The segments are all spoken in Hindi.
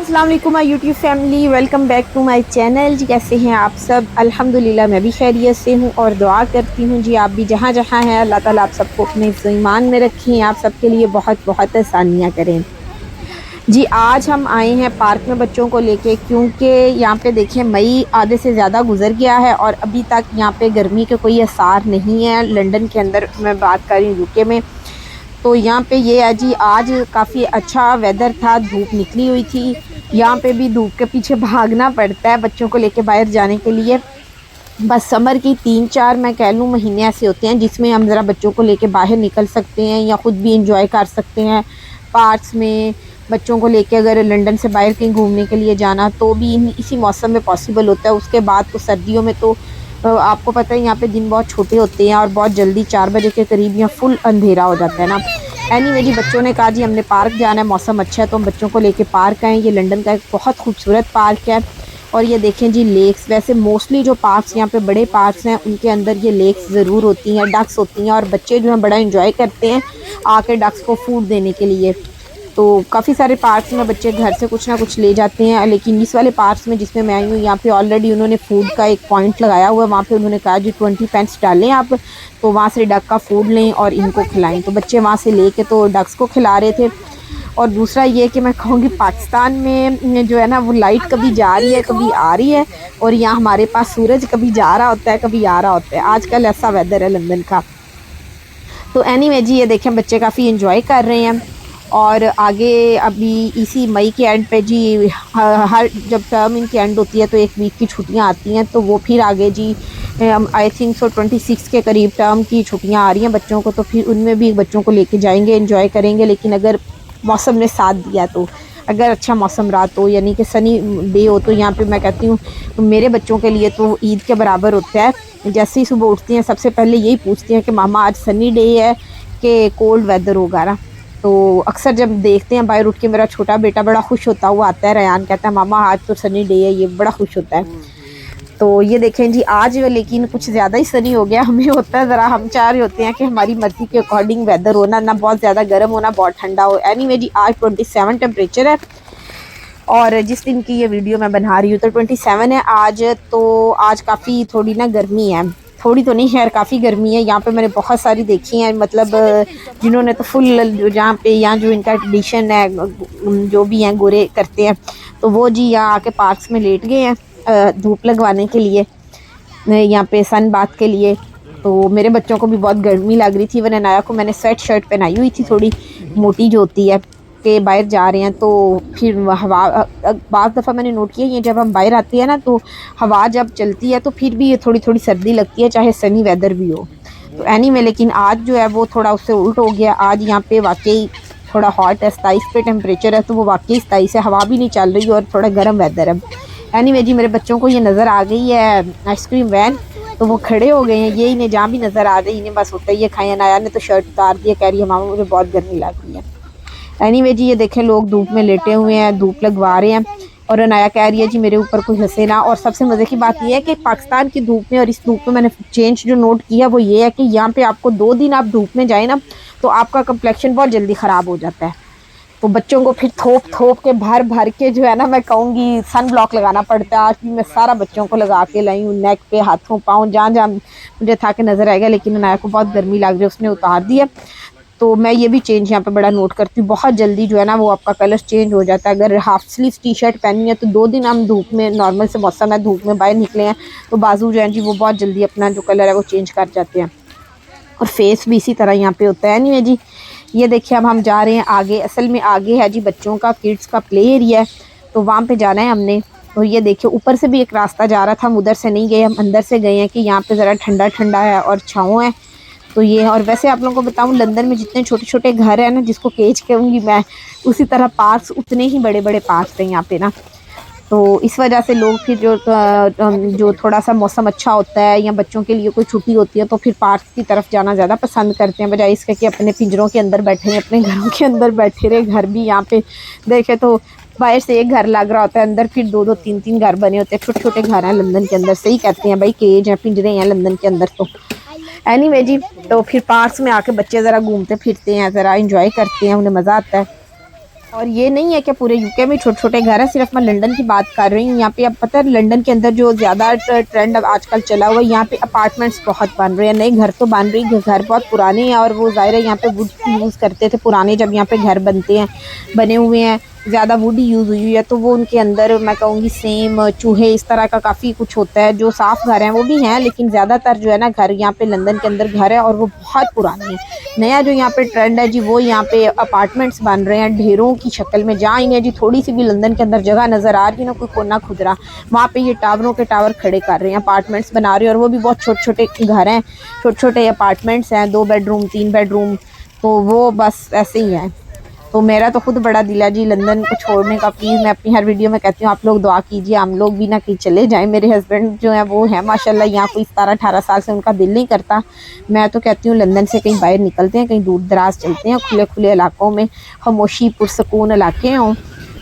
अस्सलाम वालेकुम my YouTube family, welcome back to my channel जी। कैसे हैं आप सब? अल्हम्दुलिल्लाह मैं भी खैरियत से हूँ और दुआ करती हूँ जी आप भी जहाँ जहाँ हैं अल्लाह ताला आप सबको अपने ईमान में रखें, आप सबके लिए बहुत बहुत आसानियाँ करें जी। आज हम आए हैं पार्क में बच्चों को लेके, क्योंकि यहाँ पे देखें मई आधे से ज़्यादा गुजर गया है और अभी तक यहाँ पे गर्मी के कोई आसार नहीं है। लंदन के अंदर मैं बात कर रही हूँ, यूके में, तो यहाँ पे ये है जी, आज काफ़ी अच्छा वेदर था, धूप निकली हुई थी। यहाँ पे भी धूप के पीछे भागना पड़ता है बच्चों को लेके बाहर जाने के लिए। बस समर की 3-4 मैं कह लूँ महीने ऐसे होते हैं जिसमें हम ज़रा बच्चों को लेके बाहर निकल सकते हैं या ख़ुद भी इंजॉय कर सकते हैं पार्क्स में। बच्चों को लेके अगर लंदन से बाहर कहीं घूमने के लिए जाना तो भी इसी मौसम में पॉसिबल होता है। उसके बाद तो सर्दियों में तो आपको पता है यहाँ पे दिन बहुत छोटे होते हैं और बहुत जल्दी 4 बजे के करीब यहाँ फुल अंधेरा हो जाता है ना। एनीवे जी, बच्चों ने कहा जी हमने पार्क जाना है, मौसम अच्छा है तो हम बच्चों को लेके पार्क आए। ये लंदन का एक बहुत खूबसूरत पार्क है और ये देखें जी लेक्स। वैसे मोस्टली जो पार्क्स यहाँ पे बड़े पार्क्स हैं उनके अंदर ये लेक्स ज़रूर होती हैं, डक्स होती हैं और बच्चे जो हैं बड़ा इंजॉय करते हैं आके डक्स को फूड देने के लिए। तो काफ़ी सारे पार्क्स में बच्चे घर से कुछ ना कुछ ले जाते हैं, लेकिन इस वाले पार्क्स में जिसमें मैं आई हूँ यहाँ पे ऑलरेडी उन्होंने फूड का एक पॉइंट लगाया हुआ है। वहाँ पे उन्होंने कहा जी 20 पेंस डालें आप, तो वहाँ से डक का फूड लें और इनको खिलाएं। तो बच्चे वहाँ से लेके तो डक्स को खिला रहे थे। और दूसरा ये कि मैं कहूँगी पाकिस्तान में जो है ना वो लाइट कभी जा रही है कभी आ रही है, और यहाँ हमारे पास सूरज कभी जा रहा होता है कभी आ रहा होता है। आजकल ऐसा वेदर है लंदन का। तो एनीवे जी, ये देखें बच्चे काफ़ी इंजॉय कर रहे हैं। और आगे अभी इसी मई के एंड पे जी हर जब टर्म इनकी एंड होती है तो एक वीक की छुट्टियां आती हैं, तो वो फिर आगे जी आई थिंक सो 26 के करीब टर्म की छुट्टियां आ रही हैं बच्चों को, तो फिर उनमें भी बच्चों को लेके जाएंगे, एंजॉय करेंगे। लेकिन अगर मौसम ने साथ दिया तो, अगर अच्छा मौसम रहा तो, यानी कि सनी डे हो, तो यहाँ पे मैं कहती हूँ मेरे बच्चों के लिए तो ईद के बराबर होता है। जैसे ही सुबह उठती हैं सबसे पहले यही पूछती हैं कि मामा आज सनी डे है कि कोल्ड वेदर होगा ना। तो अक्सर जब देखते हैं बाहर उठ के मेरा छोटा बेटा बड़ा खुश होता हुआ आता है, रयान कहता है मामा आज तो सनी डे है, ये बड़ा खुश होता है। तो ये देखें जी आज लेकिन कुछ ज़्यादा ही सनी हो गया। हमें होता है ज़रा, हम चाह रहे होते हैं कि हमारी मर्ज़ी के अकॉर्डिंग वेदर होना, ना बहुत ज़्यादा गर्म होना बहुत ठंडा हो। एनीवे जी, आज 27 टेम्परेचर है और जिस दिन की ये वीडियो मैं बना रही हूँ तो 27 है आज। तो आज काफ़ी थोड़ी ना गर्मी है, थोड़ी तो नहीं खैर काफ़ी गर्मी है। यहाँ पे मैंने बहुत सारी देखी हैं, मतलब जिन्होंने तो फुल जहाँ पे यहाँ जो इनका ट्रेडिशन है जो भी हैं गोरे करते हैं, तो वो जी यहाँ आके पार्क्स में लेट गए हैं धूप लगवाने के लिए, यहाँ पे सन बाथ के लिए। तो मेरे बच्चों को भी बहुत गर्मी लग रही थी, वरना नाया को मैंने स्वेट शर्ट पहनाई हुई थी थोड़ी मोटी जो होती है के बाहर जा रहे हैं। तो फिर हवा बाज़ दफ़ा मैंने नोट किया ये जब हम बाहर आते हैं ना तो हवा जब चलती है तो फिर भी ये थोड़ी थोड़ी सर्दी लगती है, चाहे सनी वेदर भी हो। तो एनीवे लेकिन आज जो है वो थोड़ा उससे उल्ट हो गया। आज यहाँ पे वाकई थोड़ा हॉट है, 27 पे टेम्परेचर है, तो वो वाकई 27 है, हवा भी नहीं चल रही और थोड़ा गर्म वेदर है। एनीवे जी, मेरे बच्चों को ये नज़र आ गई है आइसक्रीम वैन, तो वो खड़े हो गए हैं। ये इन्हें जहाँ भी नज़र आ रही इन्हें बस होता ही है खाया। नाया ने तो शर्ट उतार दिया, कह रही है मामा मुझे बहुत गर्मी लग रही है। एनीवे जी, ये देखें लोग धूप में लेटे हुए हैं, धूप लगवा रहे हैं और अनाया कह रही है जी मेरे ऊपर कोई हंसे ना। और सबसे मज़े की बात यह है कि पाकिस्तान की धूप में और इस धूप में मैंने चेंज जो नोट किया वो ये है कि यहाँ पे आपको 2 दिन आप धूप में जाए ना तो आपका कम्प्लेक्शन बहुत जल्दी ख़राब हो जाता है। तो बच्चों को फिर थोप के भर के जो है ना मैं कहूँगी सन ब्लॉक लगाना पड़ता है। आज भी मैं सारा बच्चों को लगा के लाई हूँ, नेक पे, हाथों पाँव, जहाँ जहाँ मुझे था कि नज़र आएगा। लेकिन अनाया को बहुत गर्मी लग रही है, उसने उतार दिया। तो मैं ये भी चेंज यहाँ पे बड़ा नोट करती हूँ, बहुत जल्दी जो है ना वो आपका कलर चेंज हो जाता है। अगर हाफ स्लीव टी शर्ट पहनी है तो 2 दिन हम धूप में, नॉर्मल से मौसम है, धूप में बाहर निकले हैं तो बाजू जो है जी वो बहुत जल्दी अपना जो कलर है वो चेंज कर जाते हैं और फेस भी इसी तरह यहाँ पे होता है। नहीं जी, ये देखिए अब हम जा रहे हैं आगे। असल में आगे है जी बच्चों का किड्स का प्ले एरिया है, तो वहाँ पे जाना है हमने। तो ये देखिए ऊपर से भी एक रास्ता जा रहा था, हम उधर से नहीं गए, हम अंदर से गए हैं कि यहाँ पे ज़रा ठंडा ठंडा है और छाँव है। तो ये, और वैसे आप लोगों को बताऊं लंदन में जितने छोटे छोटे घर हैं ना, जिसको केज कहूँगी मैं, उसी तरह पार्क्स उतने ही बड़े बड़े पार्क्स हैं यहाँ पे ना। तो इस वजह से लोग फिर जो थोड़ा सा मौसम अच्छा होता है या बच्चों के लिए कोई छुट्टी होती है तो फिर पार्क की तरफ जाना ज़्यादा पसंद करते हैं, बजाय इसके कि अपने पिंजरों के अंदर बैठे हैं, अपने घरों के अंदर बैठे रहे। घर भी यहाँ पे देखे तो बाहर से एक घर लग रहा होता है, अंदर फिर 2-2 3-3 घर बने होते हैं। छोटे छोटे घर हैं लंदन के अंदर, सही कहते हैं भाई, केज हैं, पिंजरे हैं लंदन के अंदर। तो एनीवे जी, तो फिर पार्क्स में आके बच्चे ज़रा घूमते फिरते हैं, ज़रा इंजॉय करते हैं, उन्हें मज़ा आता है। और ये नहीं है कि पूरे यूके में छोटे छोटे घर हैं, सिर्फ मैं लंदन की बात कर रही हूँ। यहाँ पे अब पता है लंदन के अंदर जो ज़्यादा ट्रेंड अब आजकल चला हुआ है, यहाँ पे अपार्टमेंट्स बहुत बन रहे हैं, नए घर तो बन रही, घर बहुत पुराने हैं और वो ज़ाहिर है यहाँ पे वुड यूज़ करते थे पुराने, जब यहाँ पे घर बनते हैं बने हुए हैं ज़्यादा वुड ही यूज़ हुई है, तो वो उनके अंदर मैं कहूँगी सेम चूहे इस तरह का काफ़ी कुछ होता है। जो साफ़ घर हैं वो भी हैं, लेकिन ज़्यादातर जो है ना घर यहाँ पे लंदन के अंदर घर है और वो बहुत पुराने हैं। नया जो यहाँ पे ट्रेंड है जी, वो यहाँ पे अपार्टमेंट्स बन रहे हैं ढेरों की शक्ल में। जहाँ इन्हें जी थोड़ी सी भी लंदन के अंदर जगह नज़र आ रही है ना, कोई कोना खुदरा, वहाँ पे ये टावरों के टावर खड़े कर रहे हैं, अपार्टमेंट्स बना रहे हैं। और वो भी बहुत छोटे छोटे घर हैं, छोटे छोटे अपार्टमेंट्स हैं, 2 बेडरूम 3 बेडरूम, तो वो बस ऐसे ही हैं। तो मेरा तो खुद बड़ा दिल है जी लंदन को छोड़ने का। प्लीज़ मैं अपनी हर वीडियो में कहती हूँ आप लोग दुआ कीजिए, हम लोग भी ना कहीं चले जाएं। मेरे हस्बैंड जो है वो है माशाल्लाह यहाँ कोई 17-18 साल से उनका दिल नहीं करता। मैं तो कहती हूँ लंदन से कहीं बाहर निकलते हैं, कहीं दूर दराज चलते हैं, खुले खुले इलाकों में, खामोशी पुरसकून इलाके हों।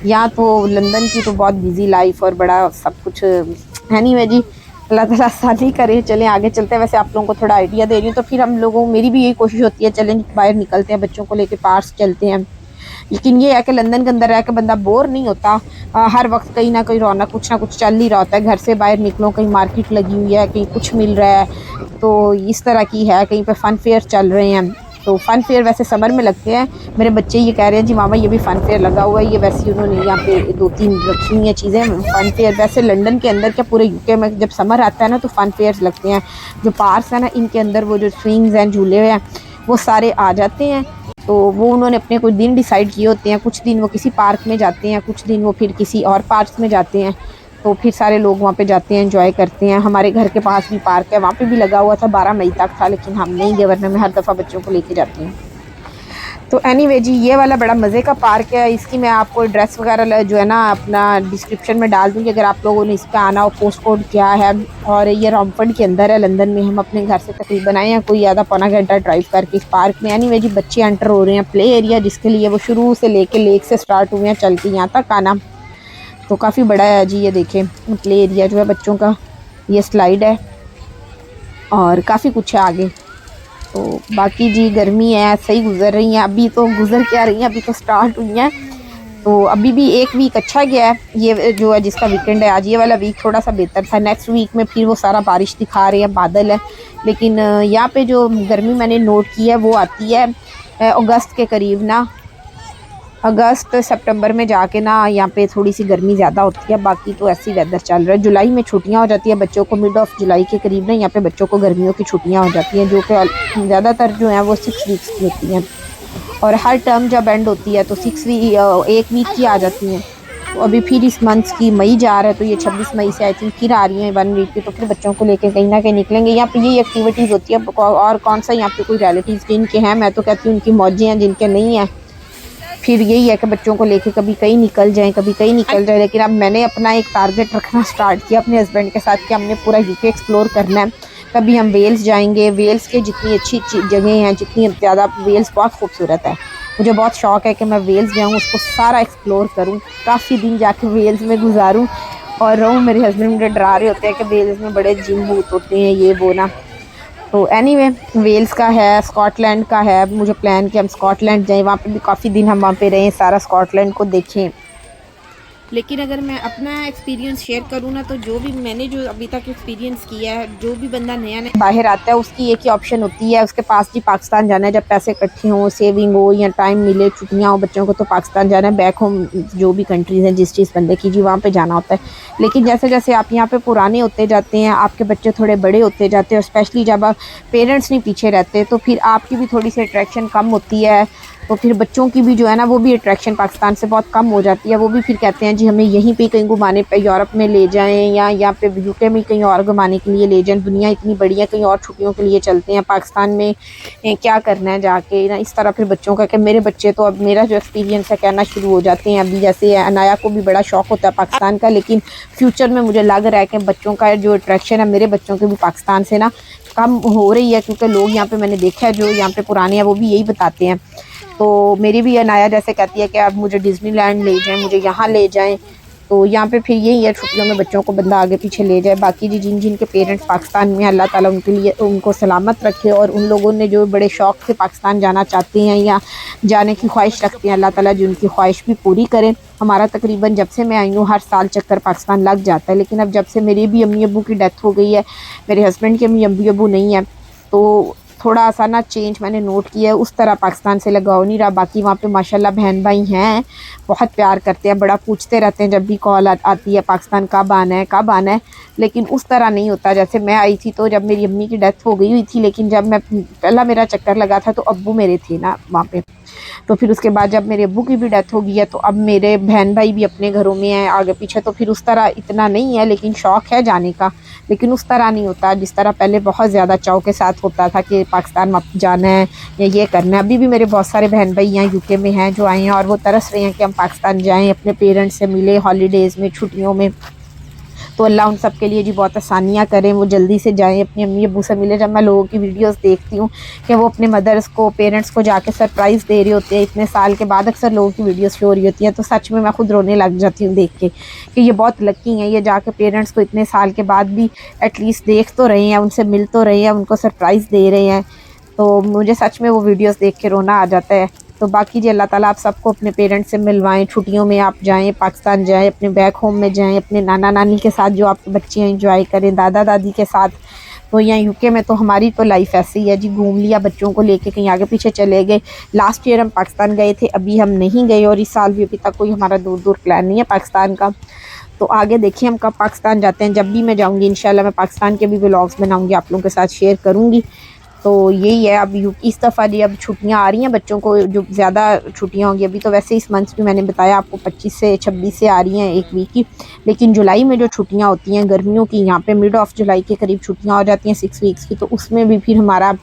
यहाँ तो लंदन की तो बहुत बिजी लाइफ और बड़ा सब कुछ है नहीं है जी। अल्लाह ताला आसानी करे, चलें आगे चलते हैं। वैसे आप लोगों को थोड़ा आइडिया दे रही हूँ, तो फिर हम लोगों मेरी भी यही कोशिश होती है चलें बाहर निकलते हैं, बच्चों को लेकर पार्क चलते हैं। लेकिन ये है कि लंदन के अंदर रह के बंदा बोर नहीं होता, हर वक्त कहीं ना कहीं रौनक कुछ ना कुछ चल ही रहा होता है। घर से बाहर निकलो, कहीं मार्केट लगी हुई है, कहीं कुछ मिल रहा है, तो इस तरह की है, कहीं पे फ़न फेयर चल रहे हैं। तो फ़न फेयर वैसे समर में लगते हैं। मेरे बच्चे ये कह रहे हैं जी मामा ये भी फ़न फेयर लगा हुआ है, ये वैसे उन्होंने यहाँ पे 2-3 रखी हुई हैं चीज़ें फ़न फेयर। वैसे लंदन के अंदर क्या पूरे यूके में जब समर आता है ना तो फ़न फेयर्स लगते हैं। जो पार्क्स हैं ना इनके अंदर वो जो स्विंग्स हैं, झूले हैं, वो सारे आ जाते हैं। तो वो उन्होंने अपने कुछ दिन डिसाइड किए होते हैं, कुछ दिन वो किसी पार्क में जाते हैं, कुछ दिन वो फिर किसी और पार्क में जाते हैं। तो फिर सारे लोग वहाँ पे जाते हैं, एंजॉय करते हैं। हमारे घर के पास भी पार्क है, वहाँ पे भी लगा हुआ था, 12 मई तक था, लेकिन हम नहीं गए, वरना मैं हर दफ़ा बच्चों को लेके जाती हूँ। तो एनीवे जी ये वाला बड़ा मज़े का पार्क है। इसकी मैं आपको एड्रेस वगैरह जो है ना अपना डिस्क्रिप्शन में डाल दूँगी, अगर आप लोगों ने इस पर आना हो। पोस्ट कोड क्या है, और ये रॉमफर्ड के अंदर है लंदन में। हम अपने घर से तकरीबन आए हैं कोई आधा पौना घंटा ड्राइव करके इस पार्क में। एनीवे जी बच्चे एंटर हो रहे हैं प्ले एरिया, जिसके लिए वो शुरू से लेके लेक से स्टार्ट हुए हैं चल के यहाँ तक आना। तो काफ़ी बड़ा है जी, ये देखें प्ले एरिया जो है बच्चों का, ये स्लाइड है और काफ़ी कुछ है आगे। तो बाकी जी गर्मी है सही गुजर रही हैं, अभी तो गुजर क्या रही हैं, अभी तो स्टार्ट हुई हैं। तो अभी भी एक वीक अच्छा गया है, ये जो है जिसका वीकेंड है आज, ये वाला वीक थोड़ा सा बेहतर था। नेक्स्ट वीक में फिर वो सारा बारिश दिखा रहे हैं, बादल है। लेकिन यहाँ पे जो गर्मी मैंने नोट की है वो आती है अगस्त के करीब ना, अगस्त सितंबर में जाके ना यहाँ पे थोड़ी सी गर्मी ज़्यादा होती है। बाकी तो ऐसी वेदर चल रहा है। जुलाई में छुट्टियाँ हो जाती है बच्चों को, मिड ऑफ जुलाई के करीब ना यहाँ पे बच्चों को गर्मियों की छुट्टियाँ हो जाती हैं, जो कि ज़्यादातर जो हैं वो 6 वीक्स की होती हैं। और हर टर्म जब एंड होती है तो 1 वीक की आ जाती हैं। तो अभी फिर इस मंथ की मई जा रहा है, तो ये 26 मई से आई थिंक फिर आ रही है 1 वीक की। तो फिर बच्चों को लेके कहीं ना कहीं निकलेंगे। यहाँ पे यही एक्टिविटीज़ होती है। और कौन सा यहाँ पे कोई रिलेटिव्स जिनके हैं, मैं तो कहती हूँ उनकी मौजें हैं, जिनके नहीं हैं फिर यही है कि बच्चों को लेके कभी कहीं निकल जाएं, कभी कहीं निकल जाए। लेकिन अब मैंने अपना एक टारगेट रखना स्टार्ट किया अपने हस्बैंड के साथ कि हमने पूरा यूके एक्सप्लोर करना है। कभी हम वेल्स जाएंगे, वेल्स के जितनी अच्छी जगह हैं, जितनी ज़्यादा, वेल्स बहुत खूबसूरत है, मुझे बहुत शौक़ है कि मैं वेल्स जाऊँ, उसको सारा एक्सप्लोर करूँ, काफ़ी दिन जाके वेल्स में गुजारूँ और रहूँ। मेरे हस्बैंड मुझे डरा रहे होते हैं कि वेल्स में बड़े जिन भूत होते हैं, ये वो ना। तो एनीवे वेल्स का है, स्कॉटलैंड का है, मुझे प्लान कि हम स्कॉटलैंड जाएं, वहाँ पे भी काफ़ी दिन हम वहाँ पे रहें, सारा स्कॉटलैंड को देखें। लेकिन अगर मैं अपना एक्सपीरियंस शेयर करूँ ना, तो जो भी मैंने जो अभी तक एक्सपीरियंस किया है, जो भी बंदा नया नया बाहर आता है उसकी एक ही ऑप्शन होती है, उसके पास भी पाकिस्तान जाना है। जब पैसे इकट्ठे हों, सेविंग हो या टाइम मिले, छुट्टियाँ हो बच्चों को, तो पाकिस्तान जाना है। बैक होम जो भी कंट्रीज़ हैं, जिस चीज़ बंदे की जी वहाँ पर जाना होता है। लेकिन जैसे जैसे आप यहाँ पर पुराने होते जाते हैं, आपके बच्चे थोड़े बड़े होते जाते हैं, और स्पेशली जब आप पेरेंट्स नहीं पीछे रहते, तो फिर आपकी भी थोड़ी सी अट्रैक्शन कम होती है। तो फिर बच्चों की भी जो है ना वो भी अट्रैक्शन पाकिस्तान से बहुत कम हो जाती है। वो भी फिर कहते हैं जी हमें यहीं पे कहीं घुमाने पे यूरोप में ले जाएं, या यहाँ पे यूके में कहीं और घुमाने के लिए ले जाएं, दुनिया इतनी बड़ी है, कहीं और छुट्टियों के लिए चलते हैं, पाकिस्तान में क्या करना है जाके ना। इस तरह फिर बच्चों का कि मेरे बच्चे तो अब मेरा जो एक्सपीरियंस है कहना शुरू हो जाते हैं। अभी जैसे अनाया को भी बड़ा शौक़ होता है पाकिस्तान का, लेकिन फ्यूचर में मुझे लग रहा है कि बच्चों का जो अट्रैक्शन है मेरे बच्चों के भी पाकिस्तान से ना कम हो रही है, क्योंकि लोग यहाँ पे मैंने देखा है जो यहाँ पे पुराने हैं वो भी यही बताते हैं। तो मेरी भी अनाया जैसे कहती है कि अब मुझे डिज़नीलैंड ले जाएं, मुझे यहाँ ले जाएं। तो यहाँ पे फिर यही है, छुट्टियों में बच्चों को बंदा आगे पीछे ले जाए। बाकी जी जिन के पेरेंट्स पाकिस्तान में, अल्लाह ताला उनके लिए उनको सलामत रखे, और उन लोगों ने जो बड़े शौक़ से पाकिस्तान जाना चाहते हैं या जाने की ख्वाहिश रखते हैं, अल्लाह ताला जी उनकी ख्वाहिश भी पूरी करें। हमारा तकरीबन जब से मैं आई हूँ हर साल चक्कर पाकिस्तान लग जाता है, लेकिन अब जब से मेरे भी अम्मी अबू की डेथ हो गई है, मेरे हस्बैंड के अम्मी अबू नहीं है, तो थोड़ा सा ना चेंज मैंने नोट किया है। उस तरह पाकिस्तान से लगाव नहीं रहा। बाकी वहाँ पे माशाल्लाह बहन भाई हैं, बहुत प्यार करते हैं, बड़ा पूछते रहते हैं जब भी कॉल आती है पाकिस्तान कब आना है कब आना है, लेकिन उस तरह नहीं होता। जैसे मैं आई थी तो जब मेरी अम्मी की डेथ हो गई हुई थी, लेकिन जब मैं पहला मेरा चक्कर लगा था तो अब्बू मेरे थे ना वहाँ पे, तो फिर उसके बाद जब मेरे अब्बू की भी डेथ हो गई है तो अब मेरे बहन भाई भी अपने घरों में हैं आगे पीछे, तो फिर उस तरह इतना नहीं है, लेकिन शौक़ है जाने का, लेकिन उस तरह नहीं होता जिस तरह पहले बहुत ज़्यादा चाव के साथ होता था कि पाकिस्तान जाना है या ये करना है। अभी भी मेरे बहुत सारे बहन भाई यहाँ यूके में हैं जो आए हैं और वो तरस रहे हैं कि हम पाकिस्तान जाएँ, अपने पेरेंट्स से मिले हॉलीडेज़ में, छुट्टियों में। तो अल्लाह उन सब के लिए जी बहुत आसानियाँ करें, वो जल्दी से जाएँ, अपनी अम्मी अब्बू से मिले। जब मैं लोगों की वीडियोस देखती हूँ कि वो अपने मदर्स को, पेरेंट्स को जाके सरप्राइज़ दे रहे होते हैं इतने साल के बाद, अक्सर लोगों की वीडियोस शो हो रही होती हैं, तो सच में मैं खुद रोने लग जाती हूँ देख के कि ये बहुत लकी हैं, ये जाके पेरेंट्स को इतने साल के बाद भी एटलीस्ट देख तो रहे हैं, उनसे मिल तो रहे हैं, उनको सरप्राइज़ दे रहे हैं। तो मुझे सच में वो वीडियोस देख के रोना आ जाता है। तो बाकी जी अल्लाह ताला आप सबको अपने पेरेंट्स से मिलवाएं, छुट्टियों में आप जाएं, पाकिस्तान जाएं, अपने बैक होम में जाएं, अपने नाना नानी के साथ जो आपके बच्चे हैं एंजॉय करें, दादा दादी के साथ। तो यहाँ यूके में तो हमारी तो लाइफ ऐसी ही है जी, घूम लिया, बच्चों को लेके कहीं आगे पीछे चले गए। लास्ट ईयर हम पाकिस्तान गए थे, अभी हम नहीं गए, और इस साल भी अभी तक कोई हमारा दूर दूर प्लान नहीं है पाकिस्तान का। तो आगे देखिए हम कब पाकिस्तान जाते हैं। जब भी मैं जाऊँगी इंशाल्लाह मैं पाकिस्तान के भी व्लॉग्स बनाऊँगी, आप लोगों के साथ शेयर करूँगी। तो यही है, अब इस दफ़ा जी अब छुट्टियां आ रही हैं बच्चों को, जो ज़्यादा छुट्टियां होंगी। अभी तो वैसे इस मंथ भी मैंने बताया आपको 25 से 26 से आ रही हैं एक वीक की, लेकिन जुलाई में जो छुट्टियां होती हैं गर्मियों की, यहाँ पे मिड ऑफ जुलाई के करीब छुट्टियां हो जाती हैं 6 वीक्स की, तो उसमें भी फिर हमारा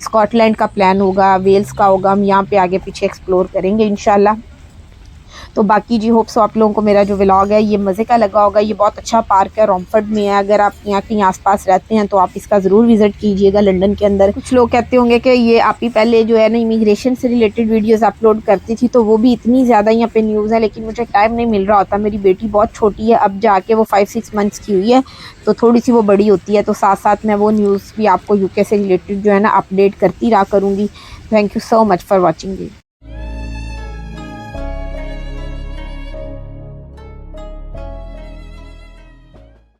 स्कॉटलैंड का प्लान होगा, वेल्स का होगा, हम यहाँ पर आगे पीछे एक्सप्लोर करेंगे इंशाल्लाह। तो बाकी जी होप सो आप लोगों को मेरा जो व्लॉग है ये मज़े का लगा होगा। ये बहुत अच्छा पार्क है, रॉमफर्ड में है। अगर आप यहाँ कहीं आसपास रहते हैं तो आप इसका ज़रूर विज़िट कीजिएगा लंदन के अंदर। कुछ लोग कहते होंगे कि ये आप ही पहले जो है ना इमिग्रेशन से रिलेटेड वीडियोस अपलोड करती थी, तो वो भी इतनी ज़्यादा यहाँ पे न्यूज़ है, लेकिन मुझे टाइम नहीं मिल रहा होता। मेरी बेटी बहुत छोटी है, अब जाके वो 5-6 मंथ्स की हुई है, तो थोड़ी सी वो बड़ी होती है, तो साथ साथ मैं वो न्यूज़ भी आपको यूके से रिलेटेड जो है ना अपडेट करती रहा करूँगी। Thank you so much for watching.